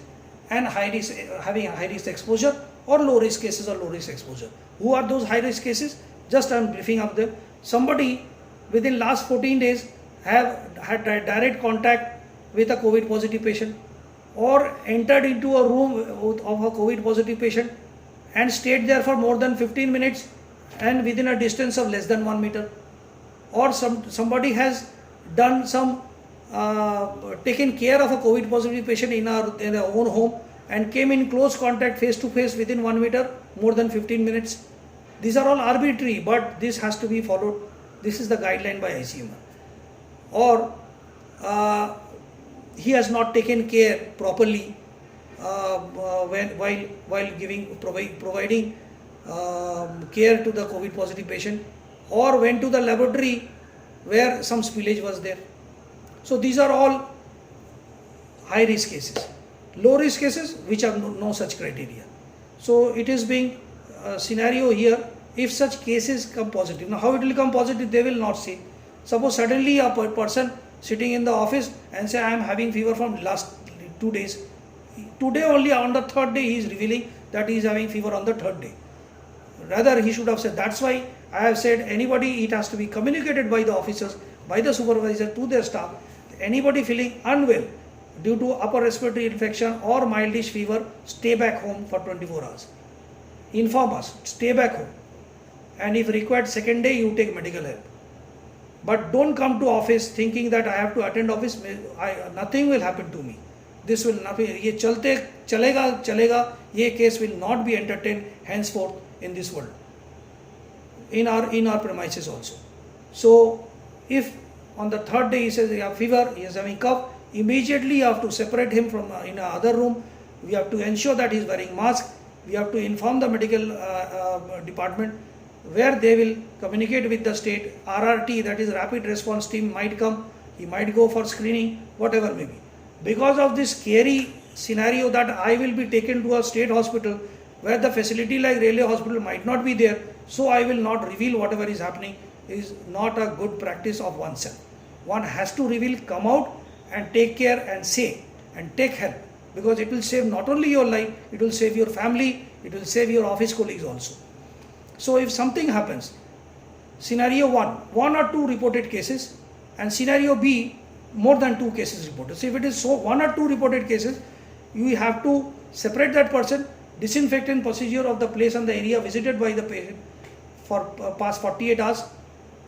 S1: and high risk, having high risk exposure, or low risk cases or low risk exposure. Who are those high risk cases? Just I am briefing up them. Somebody within last 14 days have had direct contact with a COVID positive patient, or entered into a room of a COVID positive patient and stayed there for more than 15 minutes and within a distance of less than 1 meter, or somebody has done some taken care of a COVID positive patient in their own home and came in close contact face to face within 1 meter more than 15 minutes. These are all arbitrary, but this has to be followed. This is the guideline by ICMR. Or he has not taken care properly while providing care to the COVID positive patient, or went to the laboratory where some spillage was there. So these are all high risk cases. Low risk cases which have no such criteria. So it is being scenario here, if such cases come positive. Now how it will come positive, they will not say. Suppose suddenly a person sitting in the office and say, I am having fever from last 2 days. Today only on the 3rd day he is revealing that he is having fever on the 3rd day. Rather he should have said, that's why I have said anybody, it has to be communicated by the officers, by the supervisor to their staff. Anybody feeling unwell due to upper respiratory infection or mildish fever, stay back home for 24 hours. Inform us, stay back home. And if required, 2nd day you take medical help. But don't come to office thinking that I have to attend office, nothing will happen to me. This will not be, ye chalega, ye case will not be entertained henceforth in this world, in our premises also. So if on the 3rd day he says he has fever, he is having cough, immediately you have to separate him from in another room. We have to ensure that he is wearing mask. We have to inform the medical department, where they will communicate with the state. RRT, that is rapid response team, might come. He might go for screening, whatever may be. Because of this scary scenario that I will be taken to a state hospital where the facility like Railway Hospital might not be there, so I will not reveal whatever is happening, is not a good practice of oneself. One has to reveal, come out and take care and say and take help, because it will save not only your life, it will save your family, it will save your office colleagues also. So if something happens, scenario 1 or 2 reported cases, and scenario B, more than 2 cases reported. So if it is 1 or 2 reported cases, you have to separate that person, disinfectant procedure of the place and the area visited by the patient for past 48 hours.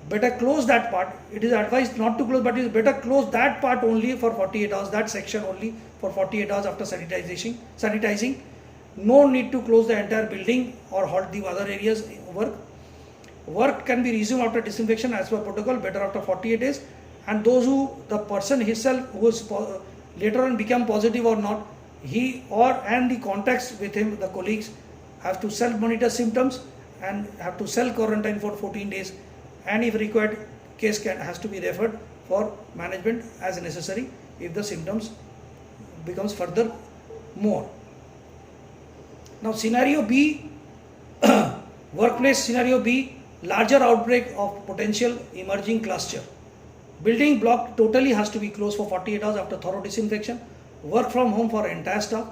S1: Better close that part. It is advised not to close, but it is better close that part only for 48 hours, that section only for 48 hours after sanitizing. No need to close the entire building or halt the other areas work can be resumed after disinfection as per protocol, better after 48 days. And those the person himself who is later on become positive or not, and the contacts with him, the colleagues, have to self-monitor symptoms and have to self-quarantine for 14 days. And if required, case has to be referred for management as necessary if the symptoms becomes further more. Now scenario B, workplace scenario B, larger outbreak of potential emerging cluster. Building block totally has to be closed for 48 hours after thorough disinfection. Work from home for entire staff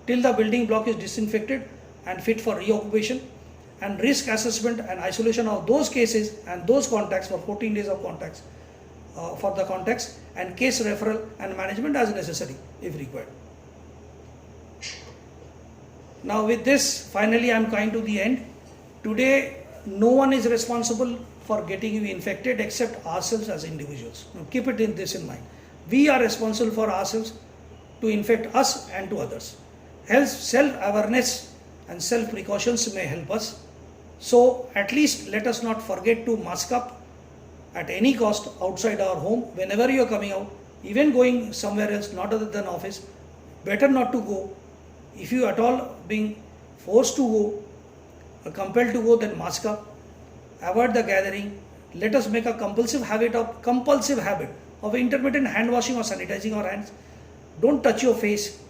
S1: till the building block is disinfected and fit for reoccupation. And risk assessment and isolation of those cases and those contacts for 14 days of contacts for the context, and case referral and management as necessary if required. Now with this, finally I am coming to the end. Today, no one is responsible for getting you infected except ourselves as individuals. Now, keep it in this in mind. We are responsible for ourselves to infect us and to others. Health, self-awareness and self-precautions may help us. So at least let us not forget to mask up at any cost outside our home whenever you are coming out, even going somewhere else not other than office. Better not to go. If you at all being forced to go or compelled to go, then mask up. Avoid the gathering. Let us make a compulsive habit of intermittent hand washing or sanitizing our hands. Don't touch your face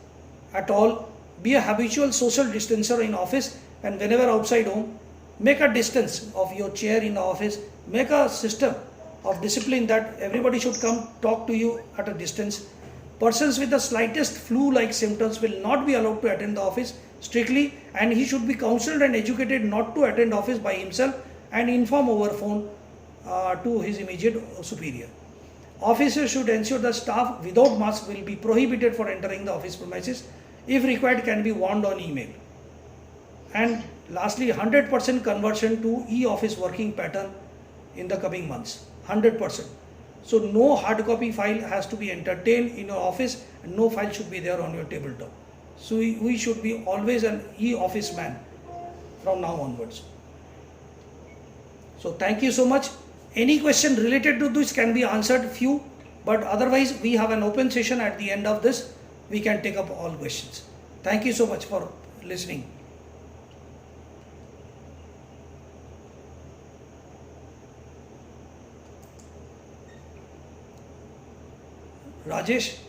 S1: at all. Be a habitual social distancer in office, and whenever outside home, make a distance of your chair in the office. Make a system of discipline that everybody should come talk to you at a distance. Persons with the slightest flu-like symptoms will not be allowed to attend the office strictly, and he should be counseled and educated not to attend office by himself and inform over phone to his immediate superior. Officers should ensure the staff without mask will be prohibited for entering the office premises. If required, can be warned on email. And lastly, 100% conversion to e-office working pattern in the coming months. 100%. So no hard copy file has to be entertained in your office, and no file should be there on your tabletop. So we should be always an e-office man from now onwards. So thank you so much. Any question related to this can be answered few, but otherwise we have an open session at the end of this. We can take up all questions. Thank you so much for listening. Rajesh?